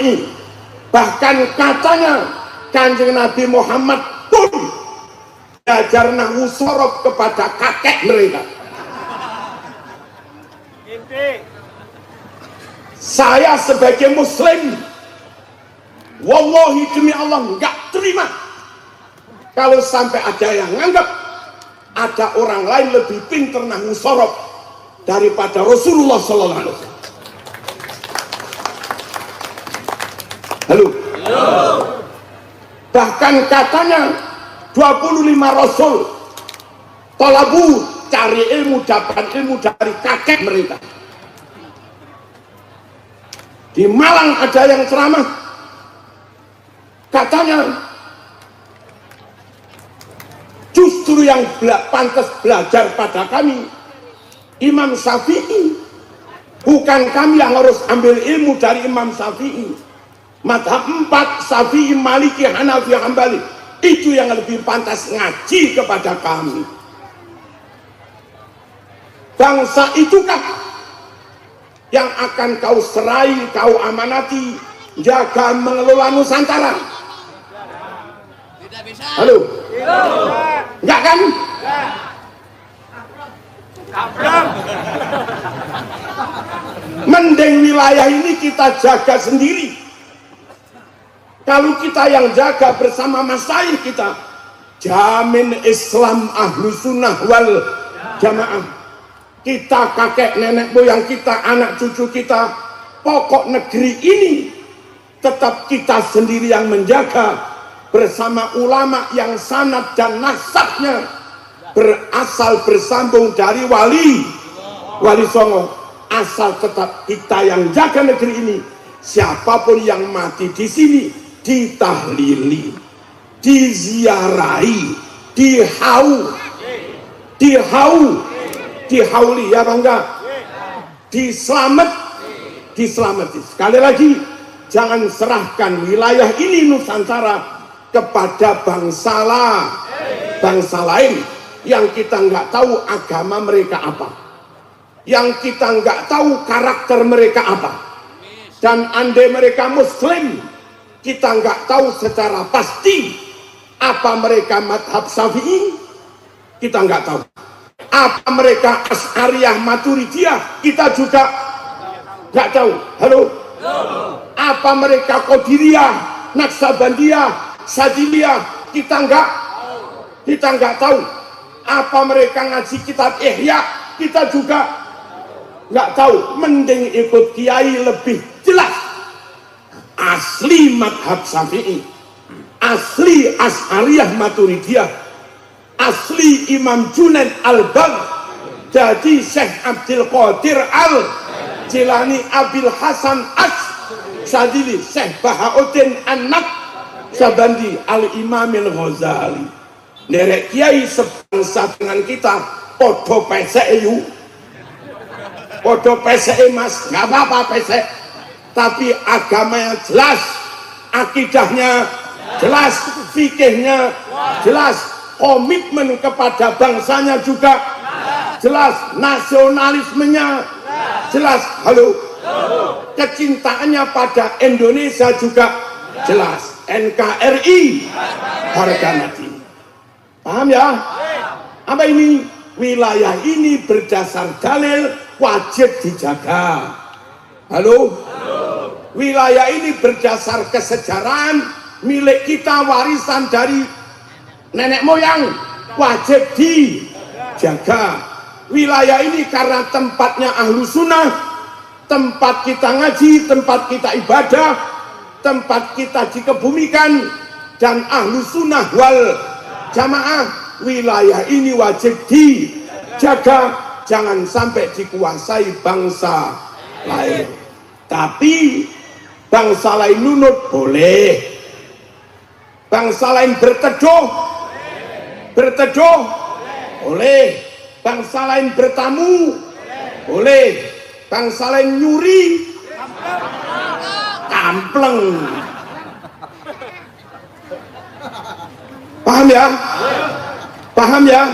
Syafi'i. Bahkan katanya Kanjeng Nabi Muhammad pun belajar nahwu sorof kepada kakek mereka. Saya sebagai muslim, wallahi demi Allah nggak terima kalau sampai ada yang nganggap ada orang lain lebih pintar nahwu sorof daripada Rasulullah sallallahu alaihi wasallam. Halo. Bahkan katanya 25 rasul talabu cari ilmu, dapat ilmu dari kakek mereka. Di Malang ada yang ceramah, katanya justru yang pantas belajar pada kami Imam Syafi'i, bukan kami yang harus ambil ilmu dari Imam Syafi'i. Madhab 4 Syafi'i, Maliki, Hanafi, Hambali, itu yang lebih pantas ngaji kepada kami. Bangsa itukah yang akan kau serai, kau amanati, jaga mengelola Nusantara? Tidak bisa. Halo? Enggak kan? Mending wilayah ini kita jaga sendiri. Kalau kita yang jaga bersama masyayikh kita, jamin Islam ahlu sunnah wal jamaah. Kita, kakek nenek moyang kita, anak cucu kita, pokok negeri ini tetap kita sendiri yang menjaga bersama ulama yang sanad dan nasabnya berasal bersambung dari wali songo. Asal tetap kita yang jaga negeri ini. Siapapun yang mati di sini ditahlili, diziarahi, dihauli, ya bangga, diselamati. Sekali lagi, jangan serahkan wilayah ini Nusantara kepada bangsa lain yang kita nggak tahu agama mereka apa, yang kita nggak tahu karakter mereka apa. Dan andai mereka Muslim, kita nggak tahu secara pasti apa mereka madhab Syafi'i, kita nggak tahu. Apa mereka Asy'ariyah, Maturidiyah, kita juga nggak tahu. Halo? Apa mereka Qadiriyah, Naksabandiyah, Sadiliyah, kita nggak tahu. Apa mereka ngaji kitab Ihya, kita juga nggak tahu. Mending ikut kiai lebih jelas. Asli madhab Syafi'i, asli Asy'ariyah, Maturidiyah, asli Imam Junaid Al-Baghdadi, Syekh Abdul Qadir Al-Jilani, Abil Hasan As-Sadili, Syekh Bahauddin An-Naqsyabandi, Al-Imamil Ghazali. Nerek kiai sebangsa dengan kita, podo pesek yu, podo pesek mas, nggak apa-apa pesek, tapi agamanya jelas, akidahnya jelas, fikihnya jelas, komitmen kepada bangsanya juga jelas, nasionalismenya jelas. Halo? Kecintaannya pada Indonesia juga jelas. NKRI harga mati. Paham ya? Apa ini? Wilayah ini berdasar dalil wajib dijaga. Halo? Wilayah ini berdasar kesejarahan milik kita, warisan dari nenek moyang, wajib dijaga. Wilayah ini karena tempatnya ahlu sunnah, tempat kita ngaji, tempat kita ibadah, tempat kita dikebumikan, dan ahlu sunnah wal jamaah. Wilayah ini wajib dijaga, jangan sampai dikuasai bangsa lain. Tapi bangsa lain nunut boleh, bangsa lain berteduh boleh, bangsa lain bertamu boleh, bangsa lain nyuri kampleng. Paham ya? Paham ya?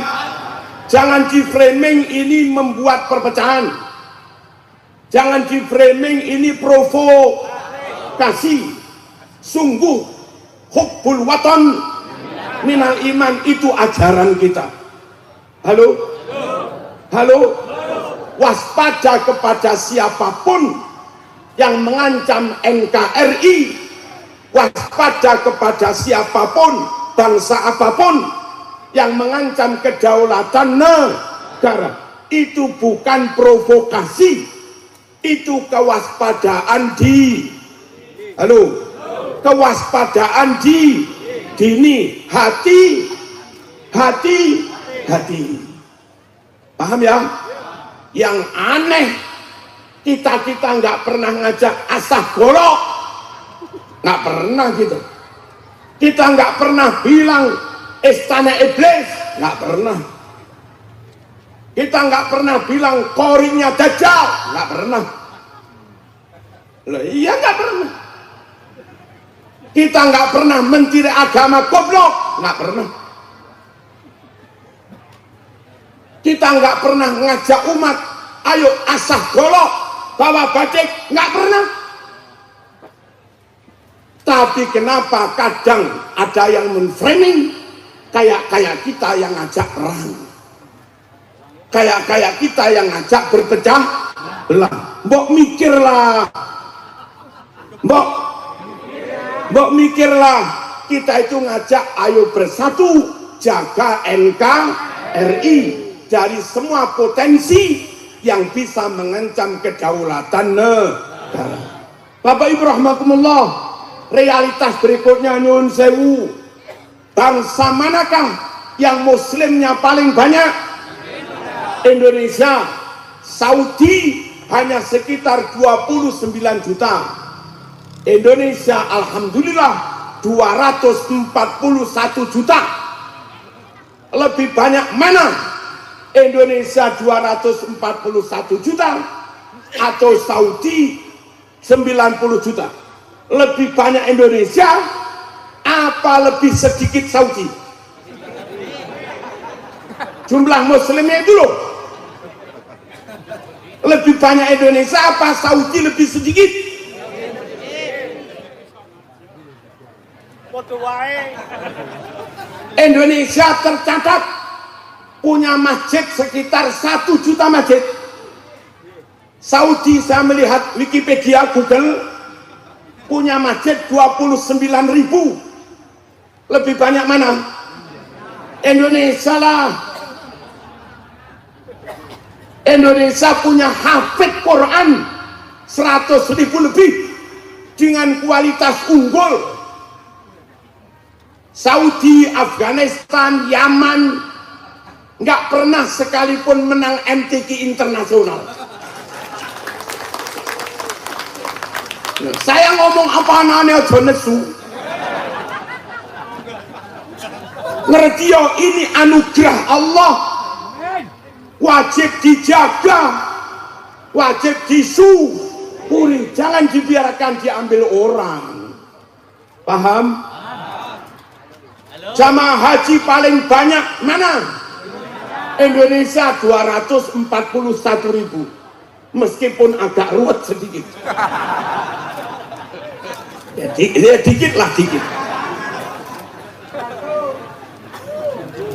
Jangan di framing ini membuat perpecahan, jangan di framing ini kasih. Sungguh hubbul watan minal iman, itu ajaran kita. Halo? Halo? Waspada kepada siapapun yang mengancam NKRI, waspada kepada siapapun, bangsa apapun yang mengancam kedaulatan negara. Itu bukan provokasi, itu kewaspadaan halo, kewaspadaan dini, hati. Paham ya? Yang aneh, kita nggak pernah ngajak asah golok, nggak pernah gitu. Kita nggak pernah bilang istana iblis, nggak pernah. Kita nggak pernah bilang koringnya dajjal, nggak pernah. Loh, iya nggak pernah. Kita nggak pernah mentiri agama goblok, nggak pernah. Kita nggak pernah ngajak umat, ayo asah golok, bawa batik, nggak pernah. Tapi kenapa kadang ada yang menframing kayak kita yang ngajak perang, kayak kita yang ngajak berpecah belah. Mbok mikirlah, kita itu ngajak ayo bersatu jaga NKRI dari semua potensi yang bisa mengancam kedaulatan negara. Bapak Ibu rahimakumullah, realitas berikutnya nyun sewu, bangsa manakah yang muslimnya paling banyak? Indonesia. Saudi hanya sekitar 29 juta. Indonesia alhamdulillah 241 juta. Lebih banyak mana? Indonesia 241 juta atau Saudi 90 juta? Lebih banyak Indonesia apa lebih sedikit Saudi? Jumlah muslimnya itu loh. Lebih banyak Indonesia apa Saudi lebih sedikit? Indonesia tercatat punya masjid sekitar 1 juta masjid. Saudi, saya melihat Wikipedia, Google, punya masjid 29.000. Lebih banyak mana? Indonesia lah. Indonesia punya hafid Quran 100.000 lebih dengan kualitas unggul. Saudi, Afghanistan, Yaman nggak pernah sekalipun menang MTQ internasional. Saya ngomong apa anaknya aja nesu. Ngerti ya, ini anugerah Allah, wajib dijaga, wajib disyukuri, jangan dibiarkan diambil orang. Paham? Jamaah haji paling banyak mana? Indonesia 241.000, meskipun agak ruwet sedikit. Ya dikit lah, dikit.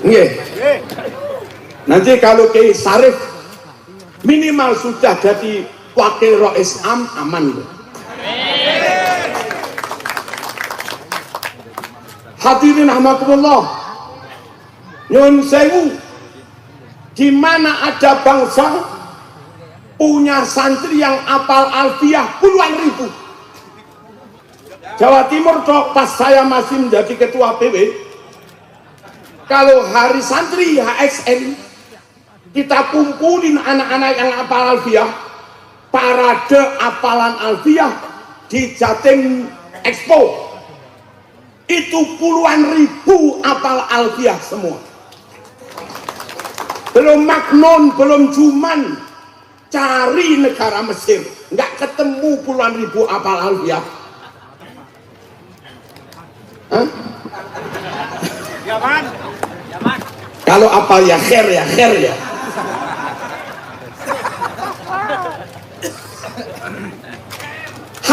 Nggih. Nanti kalau Kiai Sarif minimal sudah jadi wakil Rais Am, aman. Hadirin rahmatullah, nyun sewu, di mana ada bangsa punya santri yang apal alfiah puluhan ribu. Jawa Timur toh, pas saya masih menjadi ketua PW, kalau hari santri HSN kita kumpulin anak-anak yang apal alfiah, parade apalan alfiah di Jatim Expo, itu puluhan ribu apal alfiah semua. Belum maknon, belum cuman cari negara Mesir, nggak ketemu puluhan ribu apal alfiah. Yaman. Kalau apal ya khair ya.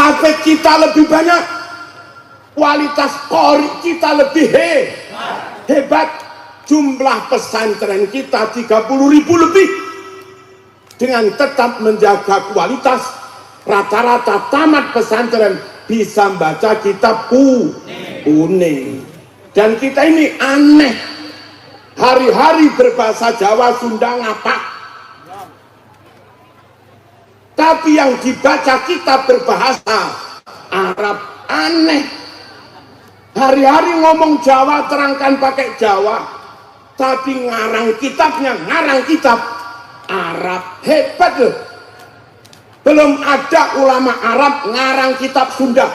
hafid kita lebih banyak, kualitas qori kita lebih hebat, jumlah pesantren kita 30.000 lebih. Dengan tetap menjaga kualitas, rata-rata tamat pesantren bisa membaca kitab kuning. Dan kita ini aneh, hari-hari berbahasa Jawa, Sunda, ngapak, tapi yang dibaca kitab berbahasa Arab. Aneh, hari-hari ngomong Jawa, terangkan pakai Jawa, tapi ngarang kitabnya ngarang kitab Arab. Hebat loh. Belum ada ulama Arab ngarang kitab Sunda.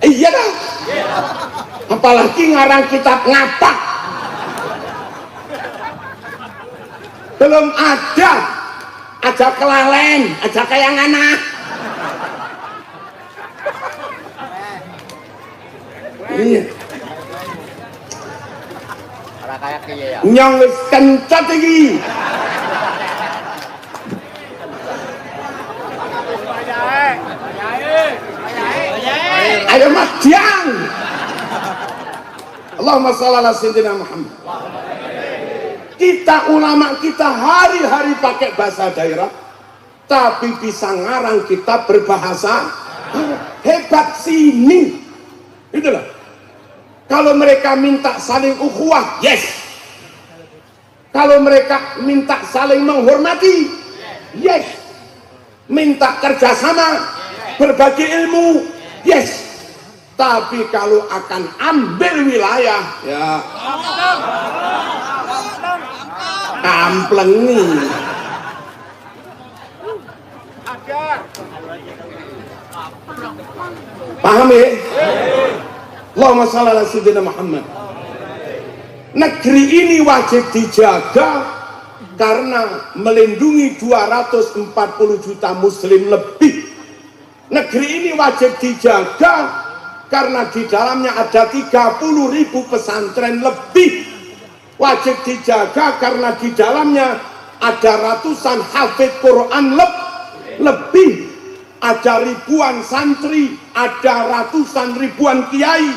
Iya dah. Apalagi ngarang kitab ngapak. Belum ada. Aja kelalen, aja kayak anak. Iya. Nyong wis kencot iki. Ayo Mas Diang. Allahumma shalli ala sayyidina Muhammad. Kita ulama kita hari-hari pakai bahasa daerah, tapi bisa ngarang kitab berbahasa hebat sini. Itulah. Kalau mereka minta saling ukhuwah, yes. Kalau mereka minta saling menghormati, yes. Minta kerjasama, berbagi ilmu, yes. Tapi kalau akan ambil wilayah, ya kamplengi. Paham ya? Allahumma shalli ala sayyidina Muhammad. Negeri ini wajib dijaga karena melindungi 240 juta muslim lebih. Negeri ini wajib dijaga karena di dalamnya ada 30.000 pesantren lebih. Wajib dijaga karena di dalamnya ada ratusan hafid Quran lebih. Ada ribuan santri, ada ratusan ribuan kiai,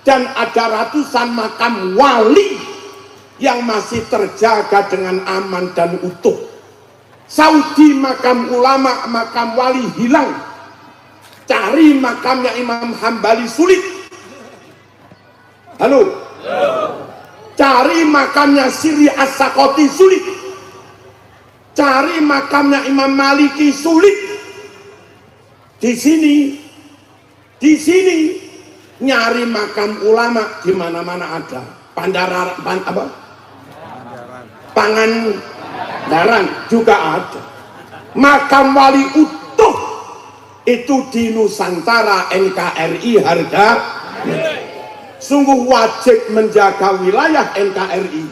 dan ada ratusan makam wali yang masih terjaga dengan aman dan utuh. Saudi makam ulama, makam wali hilang. Cari makamnya Imam Hambali sulit. Halo? Cari makamnya Siri As-Sakoti sulit. Cari makamnya Imam Maliki sulit. Di sini nyari makam ulama di mana-mana ada. Pangandaran juga ada. Makam wali utuh itu di Nusantara, NKRI harga. Sungguh wajib menjaga wilayah NKRI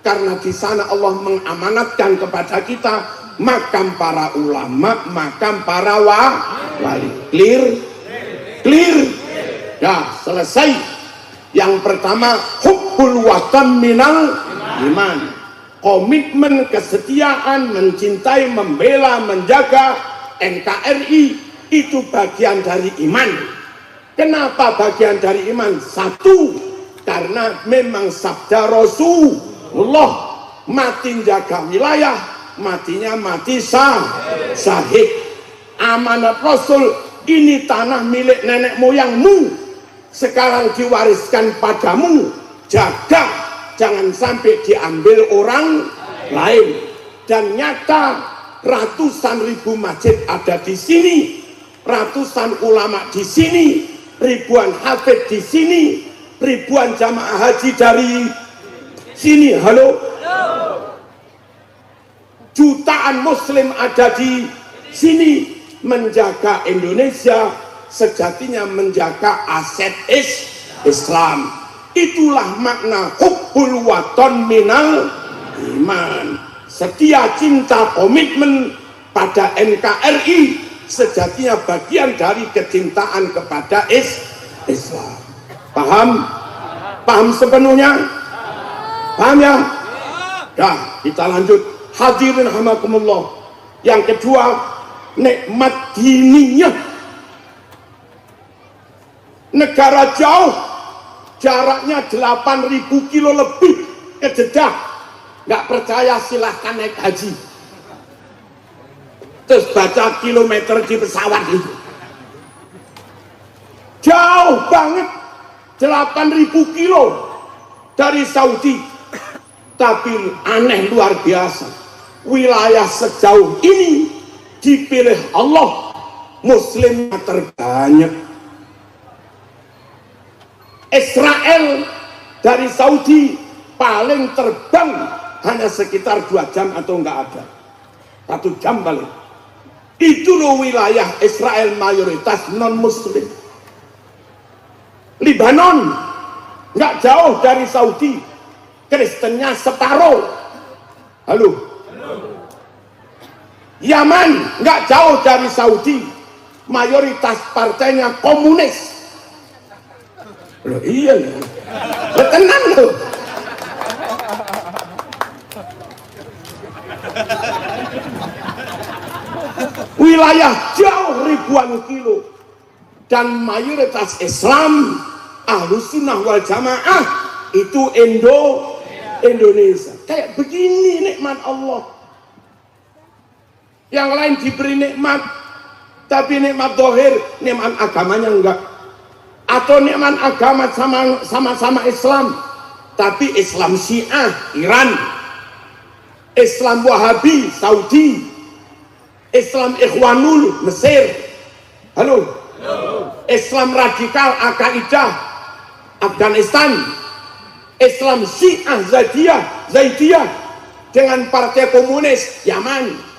karena di sana Allah mengamanatkan kepada kita makam para ulama, makam para wali. Clear. Ya, selesai. Yang pertama, hubbul watan minal iman. Komitmen, kesetiaan, mencintai, membela, menjaga NKRI itu bagian dari iman. Kenapa bagian dari iman? Satu, karena memang sabda Rasulullah, mati jaga wilayah, matinya mati syahid. Amanat Rasul, ini tanah milik nenek moyangmu, sekarang diwariskan padamu, jaga jangan sampai diambil orang lain. Dan nyata ratusan ribu masjid ada di sini, ratusan ulama di sini, ribuan hafid di sini, ribuan jamaah haji dari sini. Halo? Jutaan muslim ada di sini. Menjaga Indonesia sejatinya menjaga aset Islam. Itulah makna hubbul waton minal iman. Setia, cinta, komitmen pada NKRI sejatinya bagian dari kecintaan kepada Islam. Paham? Paham sepenuhnya? Paham ya? Dah, kita lanjut. Hadirin hamakumullah. Yang kedua, nikmat diniyah. Negara jauh, jaraknya 8.000 kilo lebih ke Jeddah. Nggak percaya silahkan naik haji. Terus baca kilometer di pesawat itu. Jauh banget, 8.000 kilo dari Saudi. Tapi aneh luar biasa, wilayah sejauh ini dipilih Allah, muslimnya terbanyak. Israel dari Saudi paling terbang hanya sekitar 2 jam atau enggak ada 1 jam paling. Itu loh wilayah Israel mayoritas non muslim. Libanon nggak jauh dari Saudi, Kristennya separuh. Halo. Yaman nggak jauh dari Saudi, mayoritas partainya komunis. Loh, iya loh, tenang loh. Wilayah jauh ribuan kilo dan mayoritas Islam Ahlus Sunnah wal Jamaah itu Indonesia. Kayak begini nikmat Allah. Yang lain diberi nikmat, tapi nikmat dohir, nikmat agamanya enggak. Atau nikmat agama sama-sama Islam, tapi Islam Syiah Iran, Islam Wahabi Saudi, Islam Ikhwanul Mesir, halo, Islam radikal Al-Qaeda Afghanistan, Islam Syiah Zaidiyah dengan partai komunis Yaman.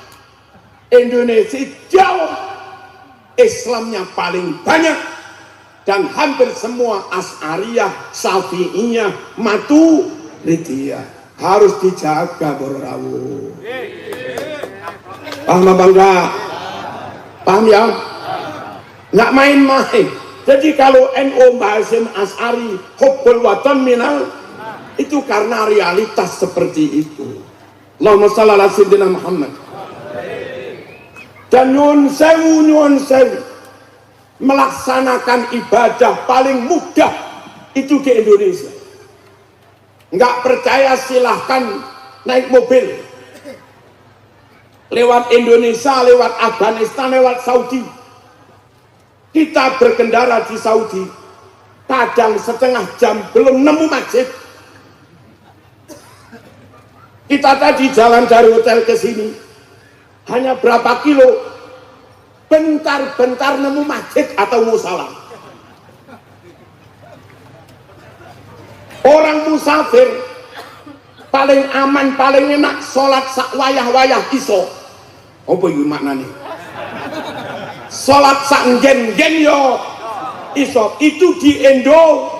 Indonesia jauh, Islamnya paling banyak dan hampir semua Asy'ariyah, Syafi'iyah, Maturidiyah. Harus dijaga bro. Paham apa enggak? Paham ya? Nggak main-main. Jadi kalau NU Hasyim Asy'ari hubbul watan minal, itu karena realitas seperti itu. Allahumma shalli ala sayyidina Muhammad. Dan nyuwun sewu melaksanakan ibadah paling mudah itu di Indonesia. Nggak percaya silahkan naik mobil lewat Indonesia, lewat Afghanistan, lewat Saudi. Kita berkendara di Saudi kadang setengah jam belum nemu masjid. Kita tadi jalan dari hotel ke sini hanya berapa kilo, bentar-bentar nemu masjid atau musala. Orang musafir paling aman, paling enak sholat sak wayah-wayah iso. Apa itu maknanya? Sholat sak nggen-nggen yo iso. Itu di Indo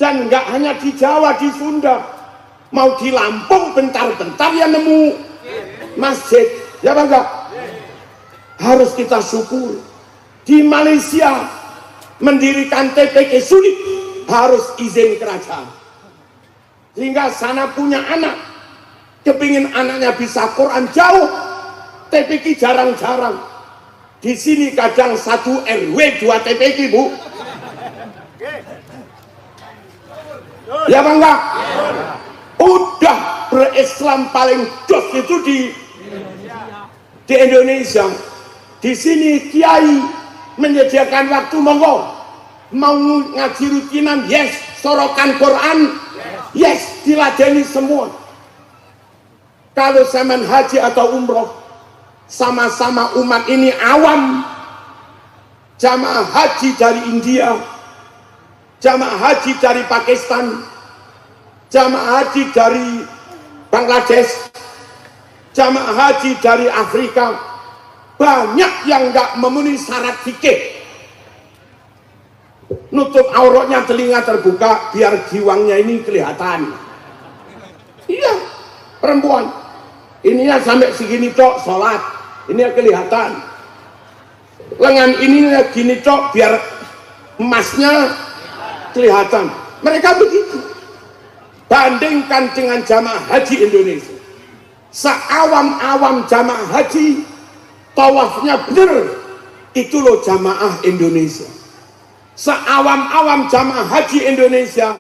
dan nggak hanya di Jawa, di Sunda, mau di Lampung bentar-bentar ya nemu masjid, ya bang enggak? Harus kita syukur. Di Malaysia mendirikan TPQ sulit, harus izin kerajaan. Sehingga sana punya anak, kepingin anaknya bisa Quran jauh, TPQ jarang-jarang. Di sini kadang 1 RW 2 TPQ bu. Ya bang enggak? Udah berislam paling jos itu di Indonesia. Di sini kiai menyediakan waktu, monggo mau ngaji rutinan, yes. Sorokan Quran, yes. Diladeni semua. Kalau zaman haji atau umroh, sama-sama umat ini awam, jamaah haji dari India, jamaah haji dari Pakistan, jamaah haji dari Bangladesh, jamaah haji dari Afrika, banyak yang nggak memenuhi syarat fikih. Nutup auratnya, telinga terbuka biar giwangnya ini kelihatan. Iya, perempuan ininya sampai segini tok sholat, ini kelihatan. Lengan ininya gini tok biar emasnya kelihatan. Mereka begitu. Bandingkan dengan jamaah haji Indonesia, seawam-awam jamaah haji tawafnya bener, itu loh jamaah Indonesia. Seawam-awam jamaah haji Indonesia